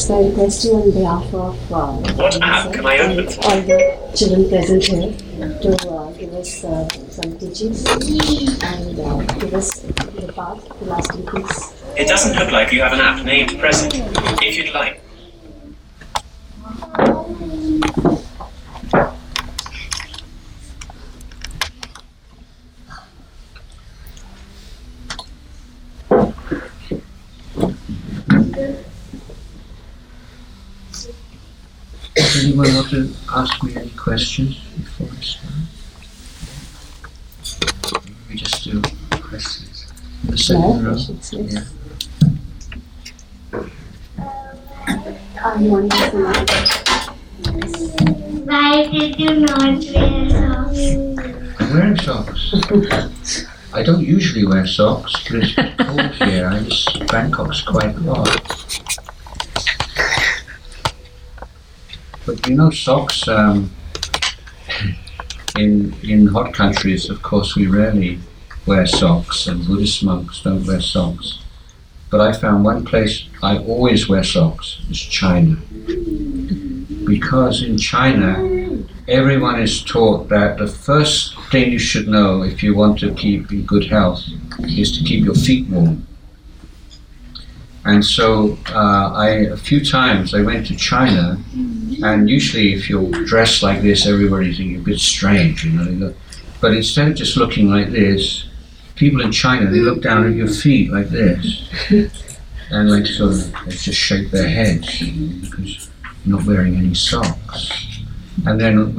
So I request you on behalf of What app can I open for? all the children present here to give us some teachings and give us the path to lasting peace. It doesn't look like you have an app named Present. If you'd like. Does anyone want to ask me any questions before I start? We just do questions. The second row. Yes. Yeah. I want to know. Why did you not wear socks? I'm wearing socks. I don't usually wear socks, but it's cold here. Bangkok's quite hot. But you know, socks, in hot countries, of course, we rarely wear socks, and Buddhist monks don't wear socks. But I found one place I always wear socks is China. Because in China, everyone is taught that the first thing you should know if you want to keep in good health is to keep your feet warm. And so a few times I went to China, and usually if you're dressed like this, everybody thinks you're a bit strange, you know. But instead of just looking like this, people in China, they look down at your feet like this, and like sort of they just shake their heads because you're not wearing any socks. And then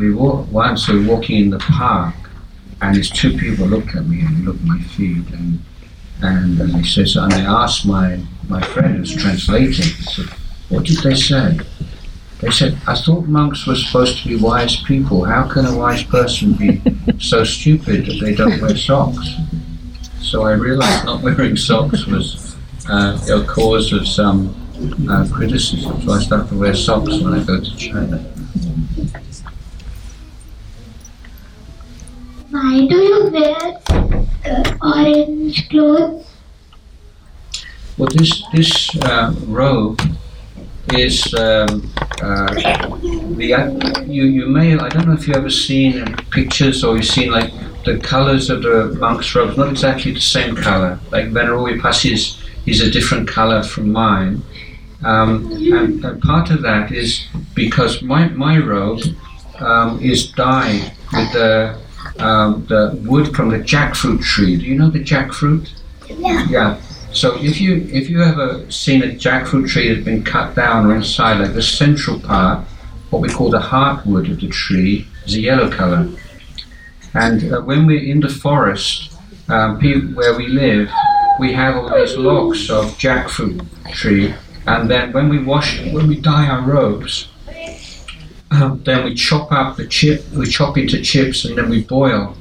once we were walking in the park, and these two people looked at me and they looked at my feet, and they said, and they asked my friend who's translating, I said, what did they say? They said, I thought monks were supposed to be wise people. How can a wise person be so stupid that they don't wear socks? So I realized not wearing socks was a cause of some criticism. So I started to wear socks when I go to China. Why do you wear orange clothes? Well, this robe is you may, I don't know if you've ever seen pictures or you've seen like the colors of the monk's robes, not exactly the same color. Like Venerable Vipassi is a different color from mine, and part of that is because my robe is dyed with the wood from the jackfruit tree. Do you know the jackfruit? Yeah. Yeah. So if you ever seen a jackfruit tree that's been cut down or inside, like the central part, what we call the heartwood of the tree, is a yellow color. And when we're in the forest, where we live, we have all these logs of jackfruit tree, and then when we dye our robes, then we chop up we chop into chips, and then we boil,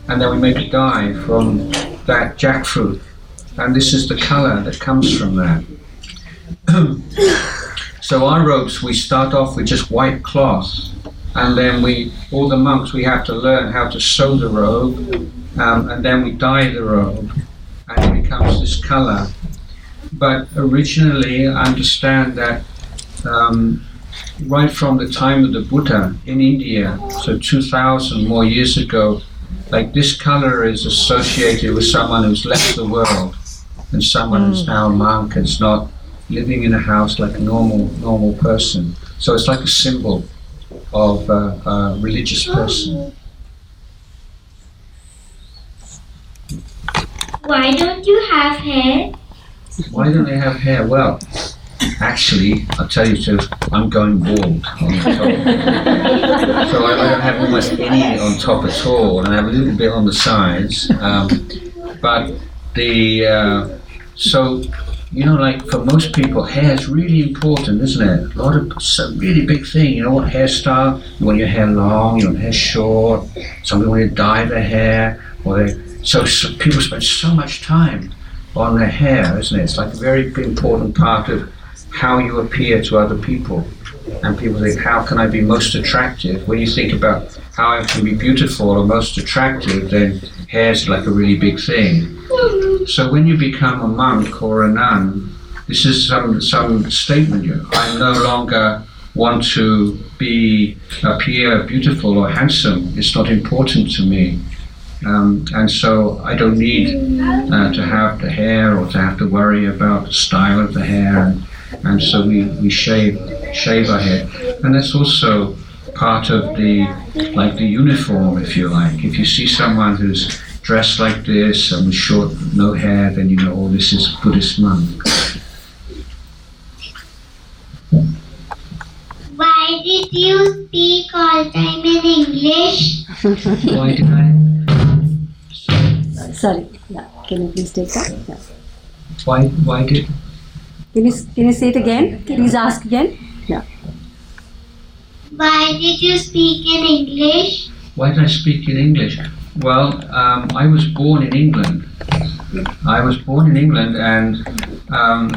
and then we make a dye from that jackfruit. And this is the color that comes from that. So our robes, we start off with just white cloth, and then all the monks, we have to learn how to sew the robe, and then we dye the robe, and it becomes this color. But originally, I understand that right from the time of the Buddha in India, so 2,000 more years ago, like this color is associated with someone who's left the world, and someone who's now a monk and's not living in a house like a normal person. So it's like a symbol of a religious person. Why don't you have hair? Why don't they have hair? Well, actually, I'll tell you the truth, I'm going bald on the top. So I don't have almost any on top at all, and I have a little bit on the sides. But so, you know, like for most people, hair is really important, isn't it? It's a really big thing. You know what hairstyle? You want your hair long, you want your hair short, somebody want to dye their hair, so people spend so much time on their hair, isn't it? It's like a very important part of how you appear to other people. And people think, how can I be most attractive? When you think about how I can be beautiful or most attractive, then hair's like a really big thing. So when you become a monk or a nun, this is some statement. I no longer want to appear beautiful or handsome. It's not important to me. And so I don't need to have the hair or to have to worry about the style of the hair. And so we shave our head. And that's also part of the uniform, if you like. If you see someone who's dressed like this and with short, no hair, then you know, oh, this is Buddhist monk. Why did you speak all time in English? Why did I? Sorry. Yeah. Can you please take that? Yeah. Why did? Can you say it again? Please ask again. Yeah. Why did you speak in English? Why did I speak in English? Well, I was born in England. And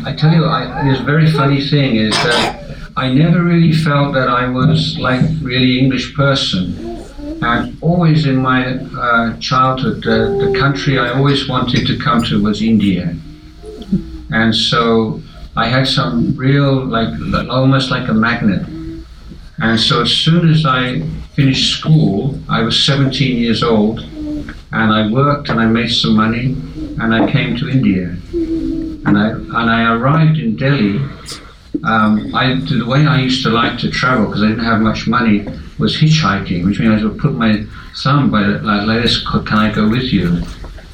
I tell you, this very funny thing is that I never really felt that I was like really English person. And always in my childhood, the country I always wanted to come to was India. And so I had some real, almost like a magnet. And so as soon as I finished school, I was 17 years old, and I worked and I made some money, and I came to India. And I arrived in Delhi. The way I used to like to travel, because I didn't have much money, was hitchhiking, which means I would put my thumb by like this, can I go with you?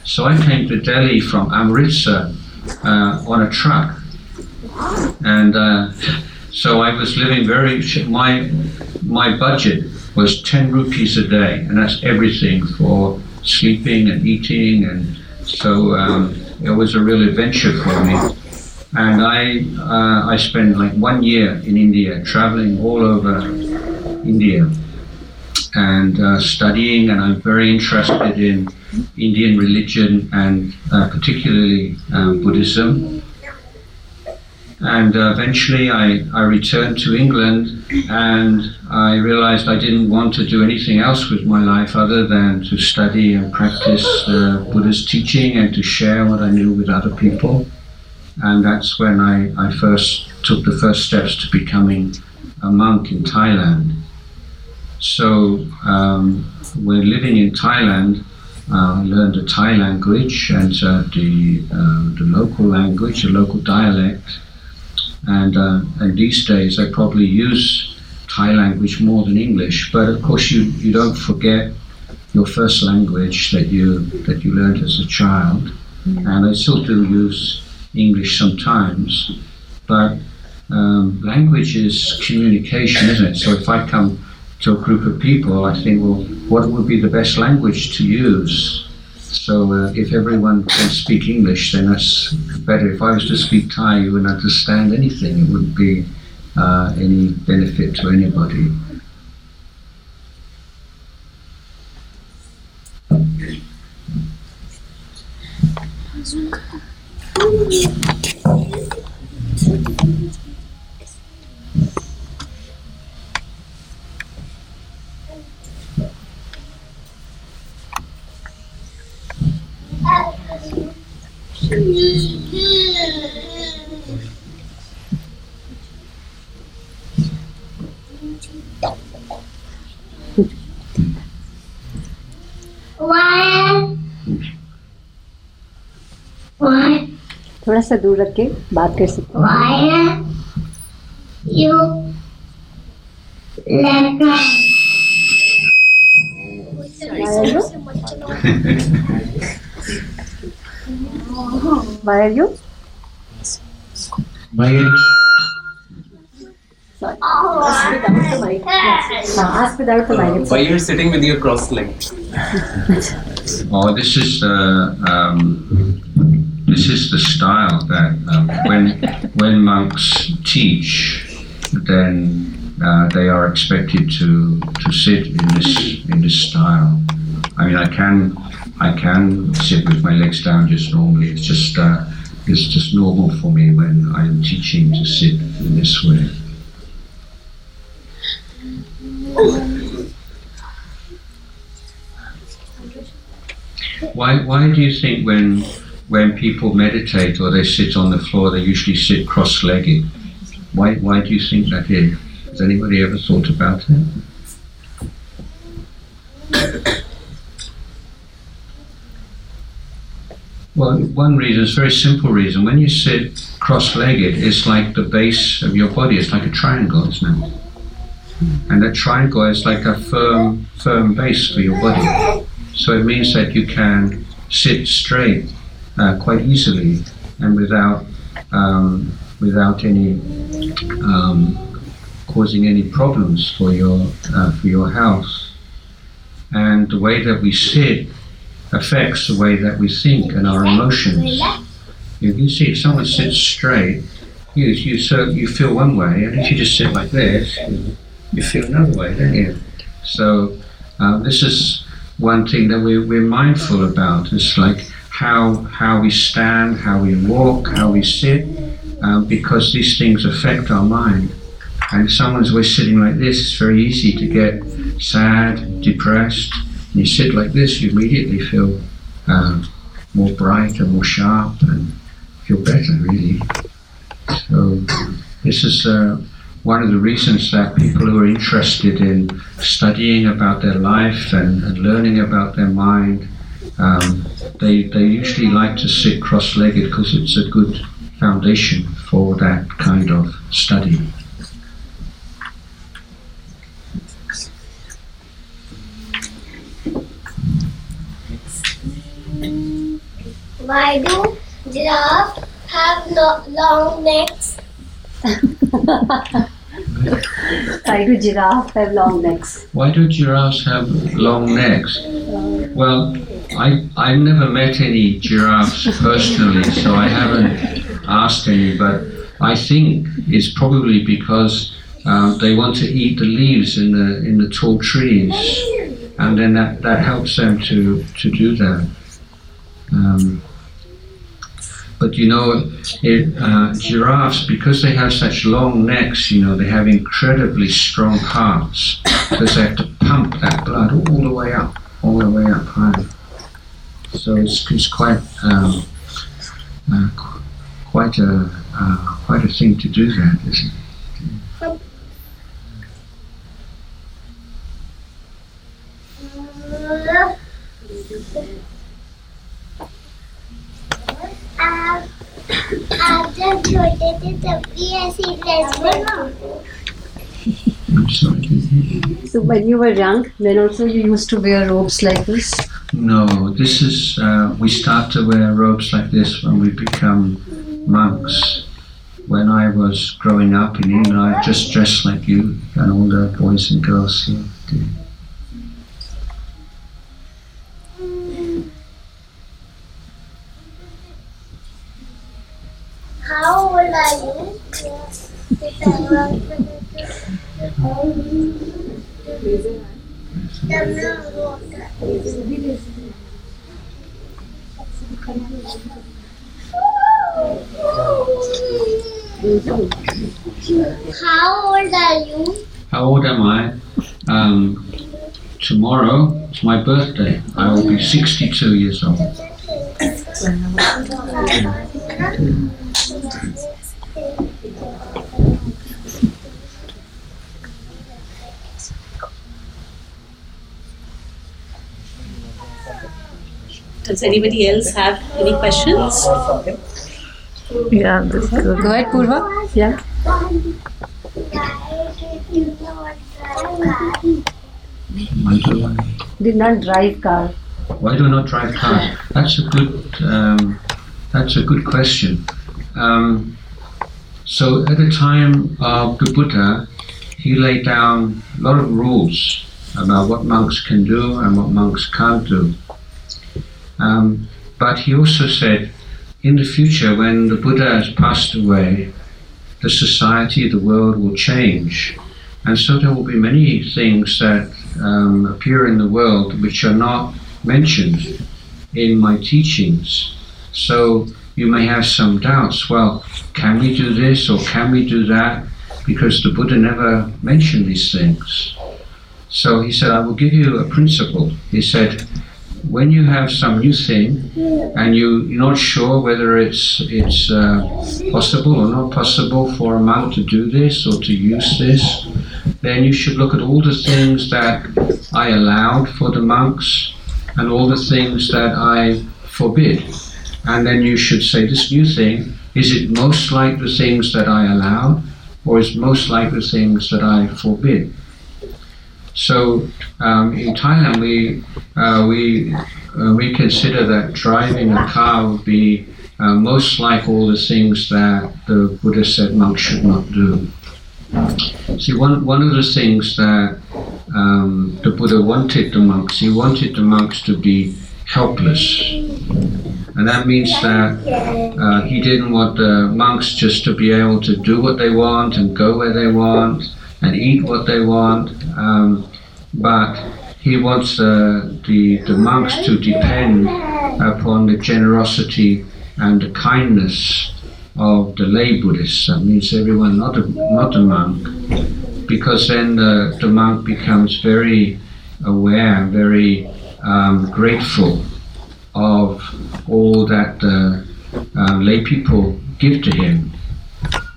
So I came to Delhi from Amritsar on a truck. And so I was living my budget was 10 rupees a day, and that's everything for sleeping and eating, and so it was a real adventure for me. And I spent like 1 year in India, traveling all over India and studying, and I'm very interested in Indian religion and particularly Buddhism. And eventually I returned to England, and I realized I didn't want to do anything else with my life other than to study and practice Buddha's teaching and to share what I knew with other people. And that's when I first took the first steps to becoming a monk in Thailand. So when living in Thailand, I learned the Thai language and the local language, the local dialect. And these days I probably use Thai language more than English, but of course you don't forget your first language that you learned as a child. And I still do use English sometimes, but language is communication, isn't it? So if I come to a group of people, I think, well, what would be the best language to use? So if everyone can speak English, then that's better. If I was to speak Thai, you wouldn't understand anything. It wouldn't be any benefit to anybody. Why थोड़ा सा दूर रख के बात कर सकते हैं. Why you let go? Why are you? Sorry. Ask without the mic. Why you're sitting with your crossed legs? Oh, this is the style that when monks teach, then they are expected to sit in this style. I mean, I can sit with my legs down just normally. It's just normal for me when I am teaching to sit in this way. Why do you think when when people meditate or they sit on the floor, they usually sit cross-legged. Why do you think that is? Has anybody ever thought about it? Well, one reason is a very simple reason. When you sit cross-legged, it's like the base of your body. It's like a triangle, isn't it? And that triangle is like a firm base for your body. So it means that you can sit straight quite easily and without any causing any problems for your health. And the way that we sit affects the way that we think and our emotions. You can see if someone sits straight, you feel one way, and if you just sit like this, you feel another way, don't you? So this is one thing that we're mindful about. It's like how we stand, how we walk, how we sit, because these things affect our mind. And if someone's always sitting like this, it's very easy to get sad, depressed. And you sit like this, you immediately feel more bright and more sharp and feel better, really. So this is one of the reasons that people who are interested in studying about their life and learning about their mind, they usually like to sit cross-legged because it's a good foundation for that kind of study. Why do giraffes have long necks? Why do giraffes have long necks? Why do giraffes have long necks? Well, I've never met any giraffes personally, so I haven't asked any, but I think it's probably because they want to eat the leaves in the tall trees, and then that helps them to do that. But you know, giraffes, because they have such long necks, you know, they have incredibly strong hearts, because they have to pump that blood all the way up high. So it's quite a thing to do that, isn't it? आप जब छोटे थे तब भी ऐसी dress I'm sorry. So when you were young, then also you used to wear robes like this? No, this is, we start to wear robes like this when we become monks. When I was growing up in England, I just dressed like you and all the boys and girls here do. How old are you? How old are you? How old am I? Tomorrow is my birthday. I will be 62 years old. Does anybody else have any questions? Yeah, this is good. Go ahead, Purva. Yeah. Did not drive car. Why do I not drive cars? That's a good question. So at the time of the Buddha, he laid down a lot of rules about what monks can do and what monks can't do. But he also said, in the future, when the Buddha has passed away, the society, the world will change. And so there will be many things that appear in the world which are not mentioned in my teachings. So you may have some doubts. Well, can we do this or can we do that? Because the Buddha never mentioned these things. So he said, I will give you a principle. He said, when you have some new thing and you're not sure whether it's possible or not possible for a monk to do this or to use this, then you should look at all the things that I allowed for the monks and all the things that I forbid. And then you should say, this new thing, is it most like the things that I allowed, or is it most like the things that I forbid? So in Thailand we consider that driving a car would be most like all the things that the Buddha said monks should not do. See, one of the things that the Buddha wanted the monks, he wanted the monks to be helpless. And that means that he didn't want the monks just to be able to do what they want and go where they want and eat what they want, but he wants the monks to depend upon the generosity and the kindness of the lay Buddhists. That means everyone, not a monk, because then the monk becomes very aware, very grateful of all that the lay people give to him.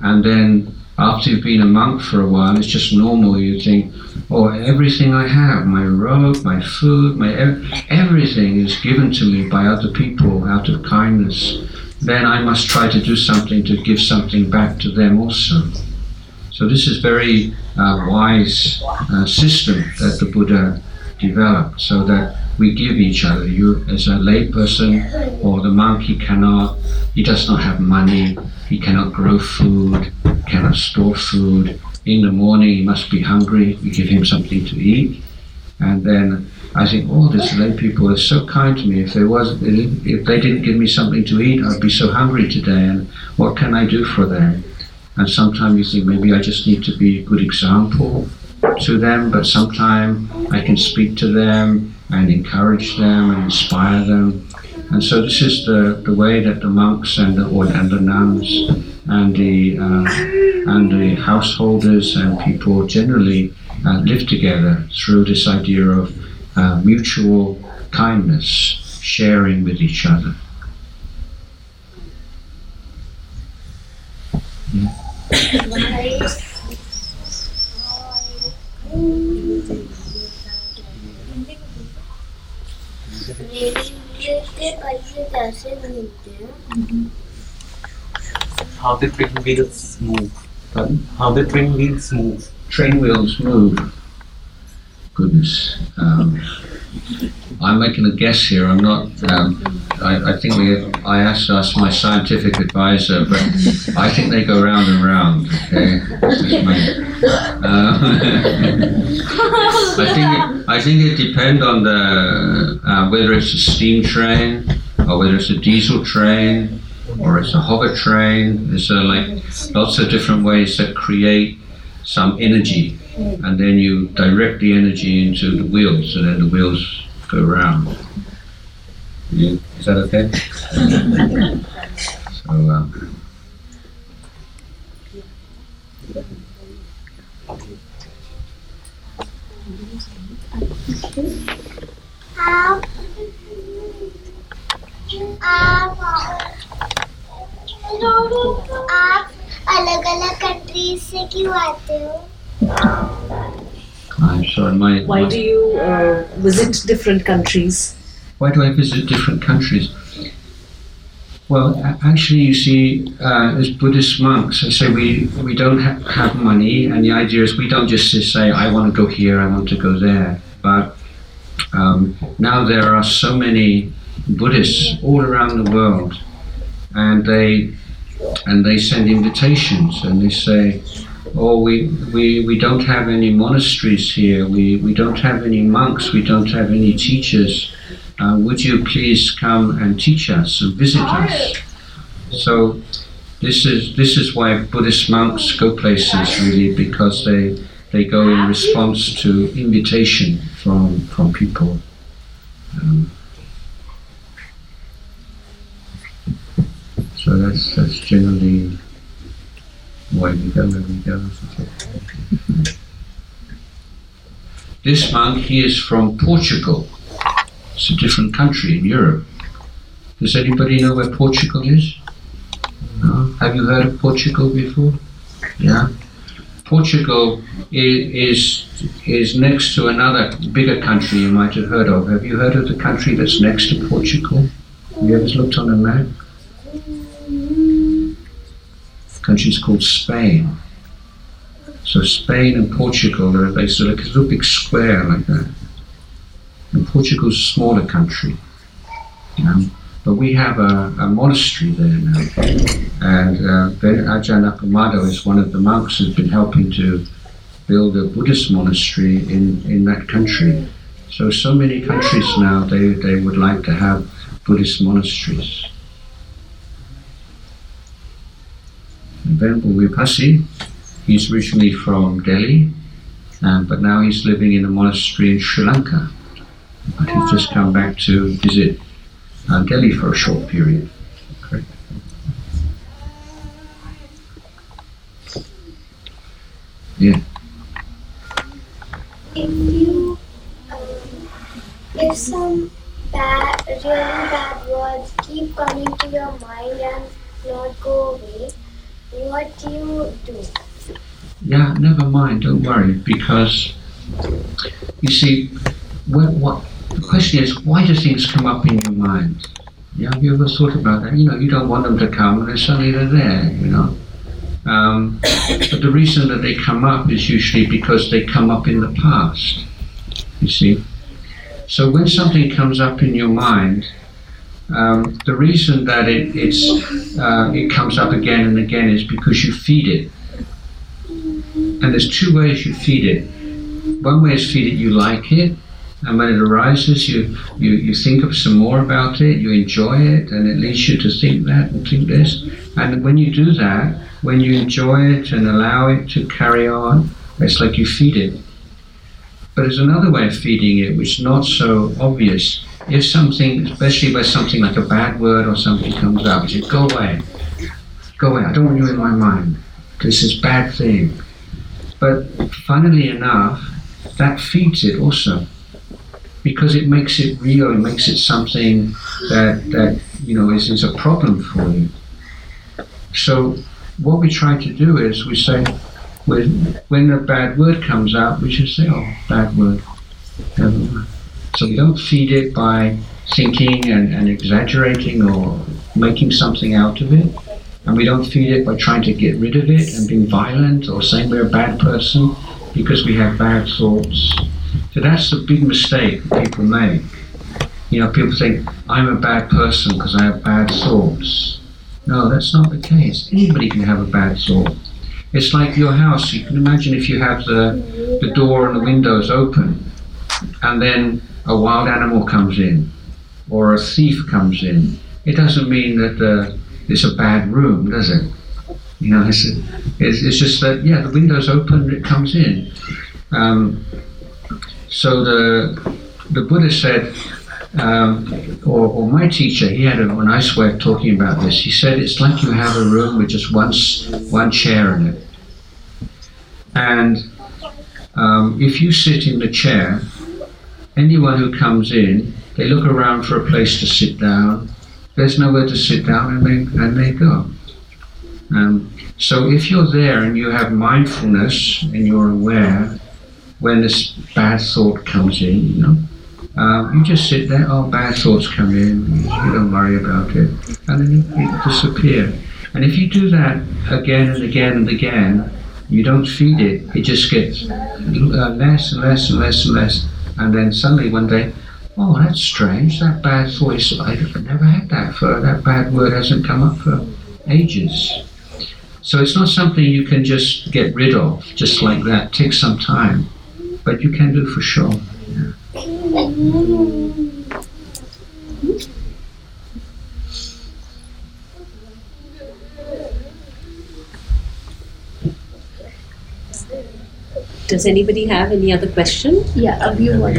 And then after you've been a monk for a while, it's just normal. You think, oh, everything I have, my robe, my food, everything is given to me by other people out of kindness. Then I must try to do something to give something back to them also. So this is very wise system that the Buddha developed, so that we give each other. You, as a lay person or the monk, he does not have money, he cannot grow food, cannot store food. In the morning he must be hungry, we give him something to eat. And then I think, oh, these lay people are so kind to me. If they didn't give me something to eat, I'd be so hungry today, and what can I do for them? And sometimes you think, maybe I just need to be a good example to them, but sometimes I can speak to them and encourage them and inspire them. And so this is the way that the monks and the nuns and the householders and people generally live together, through this idea of mutual kindness, sharing with each other. How the train wheels move. Pardon? How the train wheels move. Train wheels move. Goodness. I'm making a guess here. I'm not. I think I asked my scientific advisor, but I think they go round and round. Okay. I think it depends on the whether it's a steam train or whether it's a diesel train or it's a hover train. There's lots of different ways that create some energy, and then you direct the energy into the wheels, and then the wheels go round. Is that okay? So, आप अलग-अलग countries से क्यों आते हो? I'm sorry, Why do you visit different countries? Why do I visit different countries? Well, actually, you see, as Buddhist monks, I say we don't have money, and the idea is we don't just say, I want to go here, I want to go there. But now there are so many Buddhists all around the world, and they send invitations, and they say, oh, we don't have any monasteries here, we don't have any monks, we don't have any teachers. Would you please come and teach us and visit us? So this is why Buddhist monks go places, really, because they go in response to invitation from people. So that's generally why we go where we go. This monk, he is from Portugal. It's a different country in Europe. Does anybody know where Portugal is? No? Have you heard of Portugal before? Yeah. Portugal is next to another bigger country you might have heard of. Have you heard of the country that's next to Portugal? Have you ever looked on a map? The country's called Spain. So Spain and Portugal are like a little big square like that. And Portugal's a smaller country. But we have a monastery there now. And Ajahn is one of the monks who's been helping to build a Buddhist monastery in that country. So many countries now, they would like to have Buddhist monasteries. And Venerable Vipassi, he's originally from Delhi, but now he's living in a monastery in Sri Lanka. But he's just come back to visit Delhi for a short period. Okay. Yeah. If some really bad words keep coming to your mind and not go away, what do you do? Yeah, never mind, don't worry, because you see, what the question is, why do things come up in your mind? Yeah, have you ever thought about that? You don't want them to come, and then suddenly they're there, But the reason that they come up is usually because they come up in the past, you see. So when something comes up in your mind, the reason that it comes up again and again is because you feed it. And there's two ways you feed it. One way is feed it, you like it, and when it arises, you think of some more about it, you enjoy it, and it leads you to think that and think this. And when you do that, when you enjoy it and allow it to carry on, it's like you feed it. But there's another way of feeding it, which is not so obvious. If something, especially where something like a bad word or something comes up, you say, go away, I don't want you in my mind. This is bad thing. But funnily enough, that feeds it also, because it makes it real, it makes it something that is a problem for you. So what we try to do is we say, when a bad word comes up, we just say, oh, bad word. Never mind. So we don't feed it by thinking and exaggerating or making something out of it. And we don't feed it by trying to get rid of it and being violent or saying we're a bad person because we have bad thoughts. So that's the big mistake that people make. People think, I'm a bad person because I have bad thoughts. No, that's not the case. Anybody can have a bad thought. It's like your house. You can imagine if you have the door and the windows open, and then a wild animal comes in, or a thief comes in. It doesn't mean that it's a bad room, does it? It's just that, the window's open, it comes in. So the Buddha said, or my teacher, he had a nice way of talking about this. He said, it's like you have a room with just one chair in it. And if you sit in the chair, anyone who comes in, they look around for a place to sit down. There's nowhere to sit down, and they go. So if you're there and you have mindfulness and you're aware when this bad thought comes in, you just sit there. Oh, bad thoughts come in. You don't worry about it, and then it disappears. And if you do that again and again and again, you don't feed it. It just gets less and less and less and less, and then suddenly one day, oh, that's strange. That bad thought I've never had that. That bad word hasn't come up for ages. So it's not something you can just get rid of just like that. It takes some time, but you can do for sure. Yeah. Does anybody have any other question? Yeah, a view What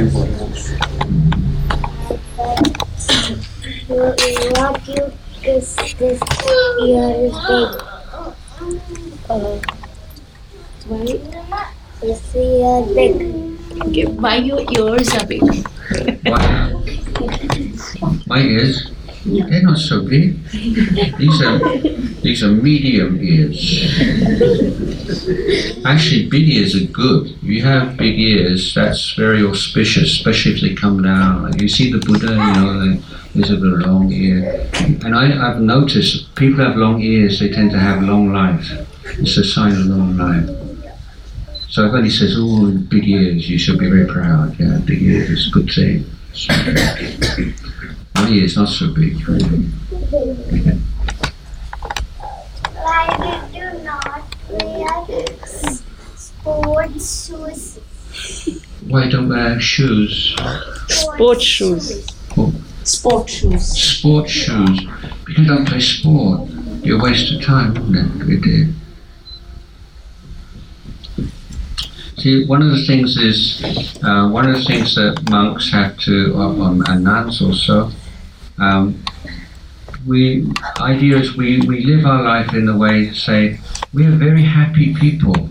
you this ear is big? Why? This ear big. Okay, why your ears are big? Why? My ears, they're not so big. These are medium ears. Actually, big ears are good. If you have big ears, that's very auspicious, especially if they come down. Like you see the Buddha, there's a very long ear. And I've noticed people have long ears, they tend to have long life. It's a sign of long life. So when he says, "Oh, big ears," you should be very proud. Yeah, big ears is a good thing. My ears not so big. Why did you not wear sports shoes? Why don't wear shoes? Sports shoes. Sport shoes. Sport shoes. Because you don't play sport. You're a waste of time, isn't it? We did. See, one of the things that monks have to, and nuns also, we live our life in a way to say, we are very happy people,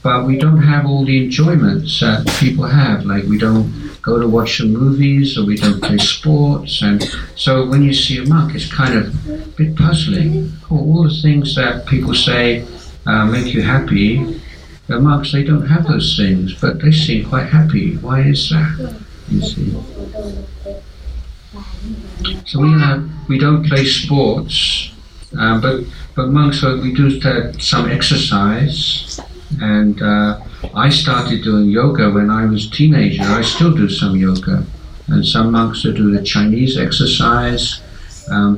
but we don't have all the enjoyments that people have, like we don't go to watch the movies, or we don't play sports, and so when you see a monk, it's kind of a bit puzzling. All the things that people say make you happy, the monks, they don't have those things, but they seem quite happy. Why is that? You see. So we don't play sports, but monks, we do some exercise, and I started doing yoga when I was a teenager. I still do some yoga, and some monks do the Chinese exercise,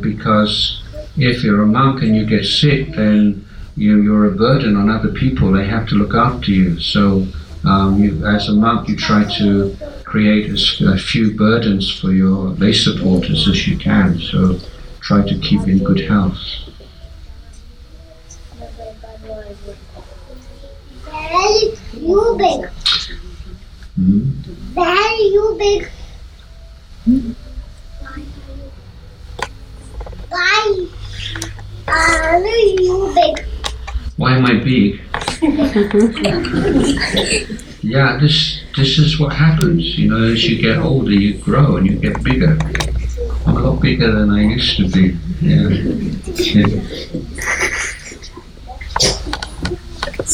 because if you're a monk and you get sick, then you're a burden on other people. They have to look after you. So as a monk, you try to create a few burdens for your lay supporters as you can. So try to keep in good health. Very you big. Very you big. Why are you big? Why am I big? Yeah, this is what happens. As you get older, you grow and you get bigger. I'm a lot bigger than I used to be. Yeah.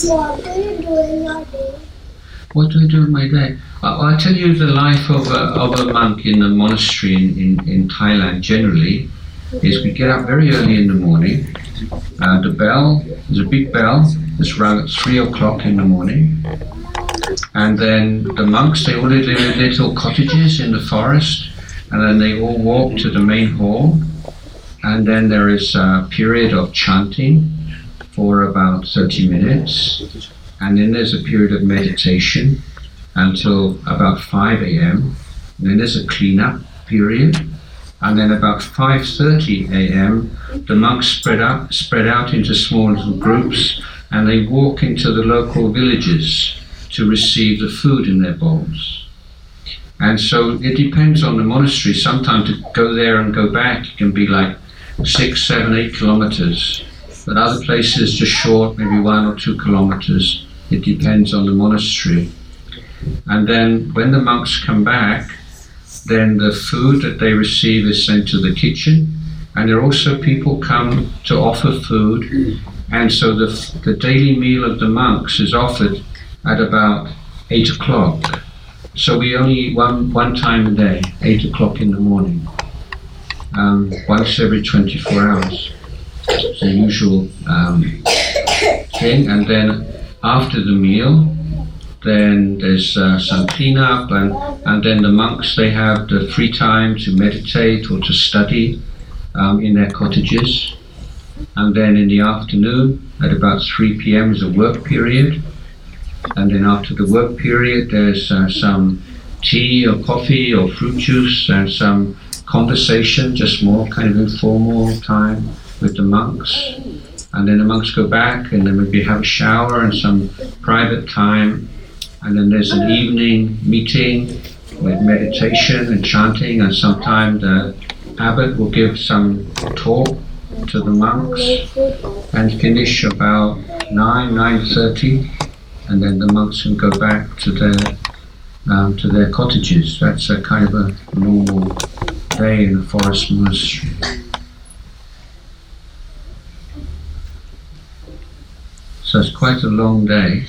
What do you do in your day? What do I do in my day? I'll tell you the life of a monk in a monastery in Thailand generally. Is we get up very early in the morning. The bell, there's a big bell that's rung at 3 o'clock in the morning. And then the monks, they all live in little cottages in the forest, and then they all walk to the main hall. And then there is a period of chanting for about 30 minutes. And then there's a period of meditation until about 5 a.m. And then there's a clean-up period. And then about 5:30 a.m., the monks spread out into small little groups, and they walk into the local villages to receive the food in their bowls. And so it depends on the monastery. Sometimes to go there and go back can be like 6, 7, 8 kilometers. But other places just short, maybe 1 or 2 kilometers. It depends on the monastery. And then when the monks come back, then the food that they receive is sent to the kitchen, and there are also people come to offer food, and so the daily meal of the monks is offered at about 8 o'clock. So we only eat one time a day, 8 o'clock in the morning, once every 24 hours. It's the usual thing, and then after the meal, then there's some clean-up, and then the monks, they have the free time to meditate or to study in their cottages. And then in the afternoon, at about 3 p.m. is a work period. And then after the work period, there's some tea or coffee or fruit juice and some conversation, just more kind of informal time with the monks. And then the monks go back, and then maybe have a shower and some private time. And then there's an evening meeting with meditation and chanting, and sometimes the abbot will give some talk to the monks and finish about 9:30, and then the monks can go back to their to their cottages. That's a kind of a normal day in the forest monastery. So it's quite a long day.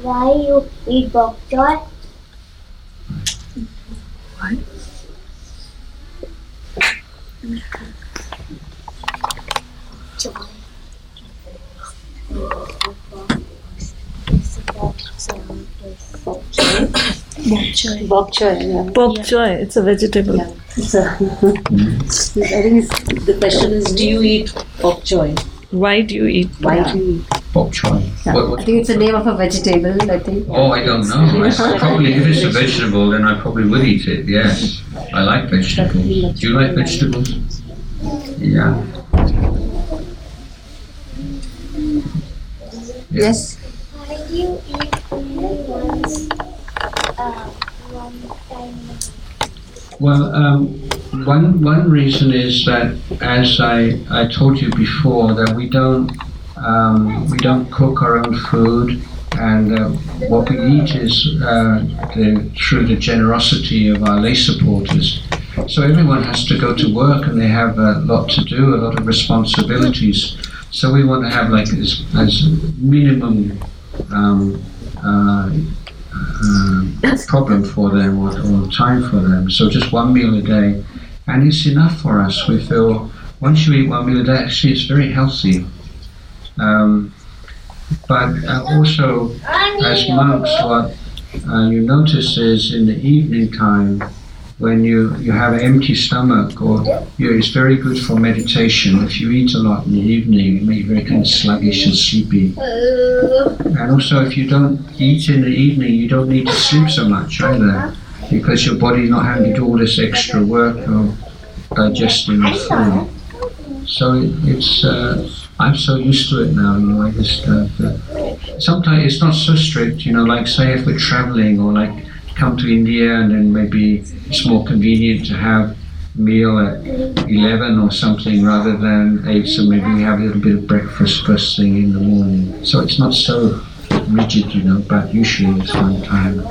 Why you eat bok choy? Bok choy, yeah. Bok choy, it's a vegetable. Yeah. So, I think the question is, do you eat bok choy? Why do you eat? Why do you eat? Bok choy. Yeah. I think it's the name of a vegetable, I think. Oh, I don't know. Probably, if it's a vegetable, then I probably would eat it, yes. I like vegetables. Do you like vegetables? Yeah. Yes. Why do you eat only once, one time a week? Well, one reason is that, as I told you before, that we don't cook our own food, and what we eat is through the generosity of our lay supporters. So everyone has to go to work, and they have a lot to do, a lot of responsibilities. So we want to have like as minimum problem for them or time for them. So just one meal a day, and it's enough for us. We feel once you eat one meal a day, actually it's very healthy. But also, as monks, what you notice is in the evening time, when you have an empty stomach, it's very good for meditation. If you eat a lot in the evening, it makes you very kind of sluggish and sleepy. And also, if you don't eat in the evening, you don't need to sleep so much either, because your body's not having to do all this extra work of digesting the food. So it's I'm so used to it now. I just sometimes it's not so strict. Like say if we're traveling or like come to India, and then maybe it's more convenient to have a meal at 11 or something rather than 8, so maybe we have a little bit of breakfast first thing in the morning. So it's not so rigid, but usually it's one time.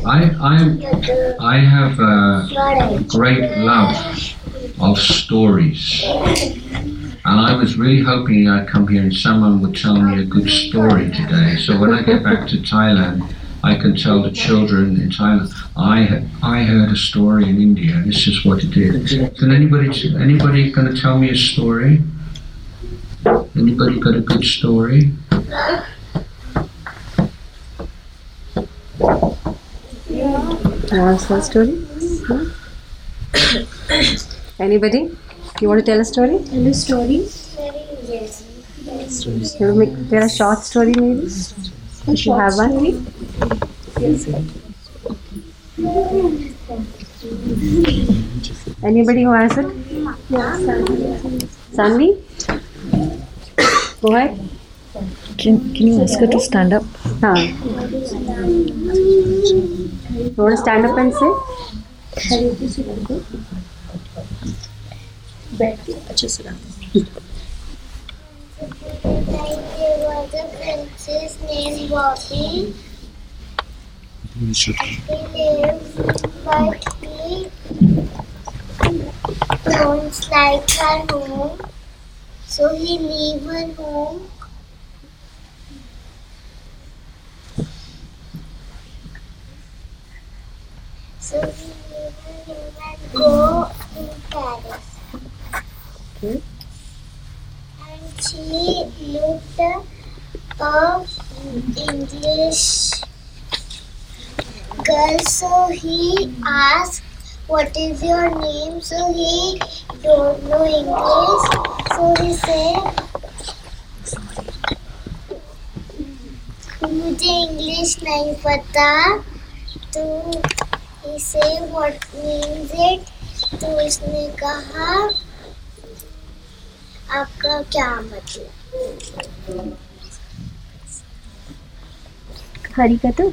I have a great love of stories. And I was really hoping I'd come here and someone would tell me a good story today. So when I get back to Thailand, I can tell the children in Thailand, I heard a story in India. This is what it is. Can anybody going to tell me a story? Anybody got a good story? Want a story? Anybody? You want to tell a story? Tell a story? Yes. You want to tell a short story maybe? You have one? Anybody who has it? Sanvi? Go ahead. Can you ask her to stand up? You want to stand up and say? Just sit down. There was a princess named Bobby. He lives, but he don't like her home, so he leave her home. So he leave her home and go to Paris. Okay. And she looked up English girl, so he asked, "What is your name?" So he don't know English, so he said, "मुझे English नहीं पता." तो he said, "What means it?" तो उसने कहा, आपका क्या मतलब? Hari Katha?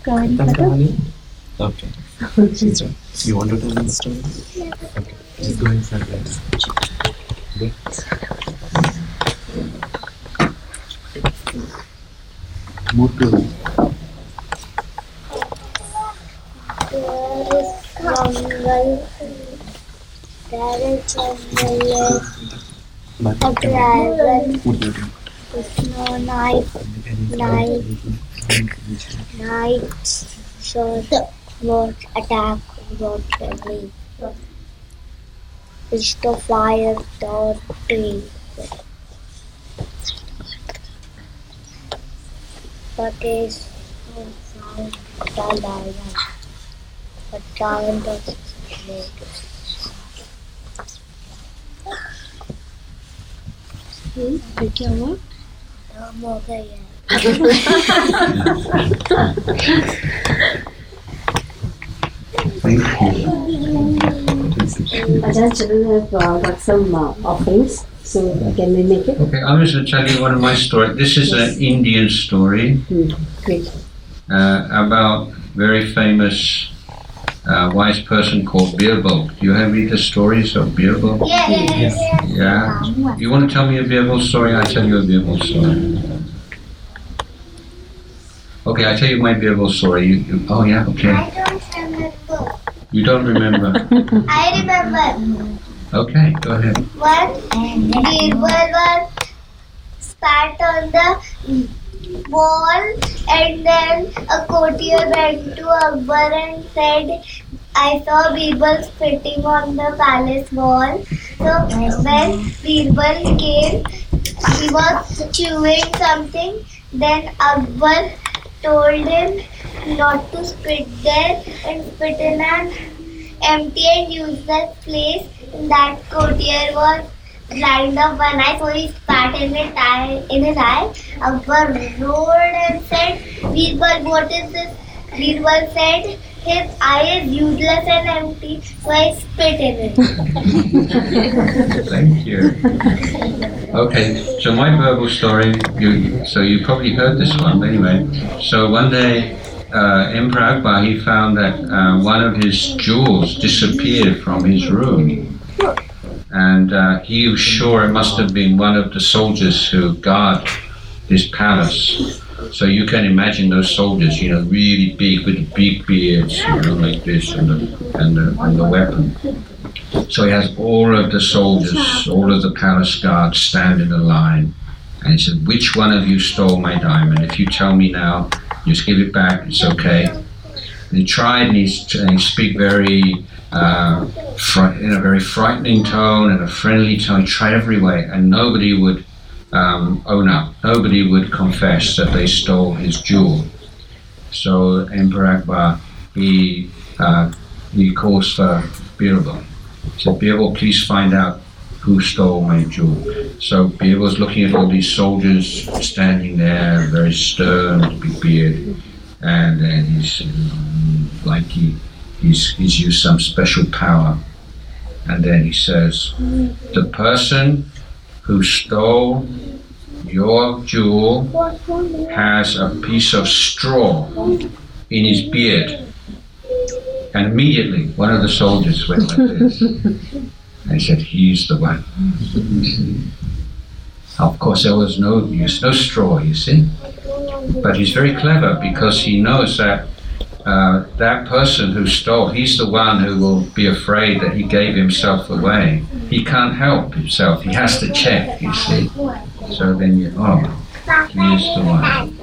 Hari Katha? Okay. You want to tell me the story? Okay. Just go inside there. Okay. Move to There is jungle. There is jungle. A dragon. No, night. So what attack what me? It's the fire the tree. But is found the lion. But giant doesn't notice. फिर क्या हुआ? हम हो गए हैं. thank you. Ajahn, children have got some offerings, so can we make it? Okay, I'm just going to tell you one of my stories. This is an Indian story Great. about very famous wise person called Birbal. Do you have read the stories of Birbal? Yes. Yeah. You want to tell me a Birbal story? I'll tell you a Birbal story. Okay, I'll tell you my Birbal story. Oh yeah, okay. I don't remember. You don't remember? I remember. Okay, go ahead. One Birbal was spat on the wall, and then a courtier went to Akbar and said, I saw Birbal spitting on the palace wall. So when Birbal came, he was chewing something. Then Akbar told him not to spit there and spit in an empty and useless place. That courtier was blind of one eye, so he spat in his eye. Akbar roared and said, Birbal, what is this? Birbal said, his eye is useless and empty, so I spit in it. Thank you. Okay, so my verbal story, you probably heard this one anyway. So one day, Emperor Akbar, he found that one of his jewels disappeared from his room. And he was sure it must have been one of the soldiers who guard his palace. So you can imagine those soldiers, really big with the big beards, like this, and the weapon. So he has all of the soldiers, all of the palace guards stand in a line, and he said, "Which one of you stole my diamond? If you tell me now, just give it back. It's okay." And he tried, and he speak very in a very frightening tone and a friendly tone. He tried every way, and nobody would own up. Nobody would confess that they stole his jewel. So Emperor Akbar, he calls for Birbal. He said, "Birbal, please find out who stole my jewel." So Birbal's looking at all these soldiers standing there, very stern, big beard, and then he's like he's used some special power. And then he says, "The person who stole your jewel has a piece of straw in his beard." And immediately one of the soldiers went like this. And he said, "He's the one." Of course there was no straw, you see. But he's very clever because he knows that that person who stole, he's the one who will be afraid that he gave himself away. He can't help himself. He has to check, you see. So then he is the one.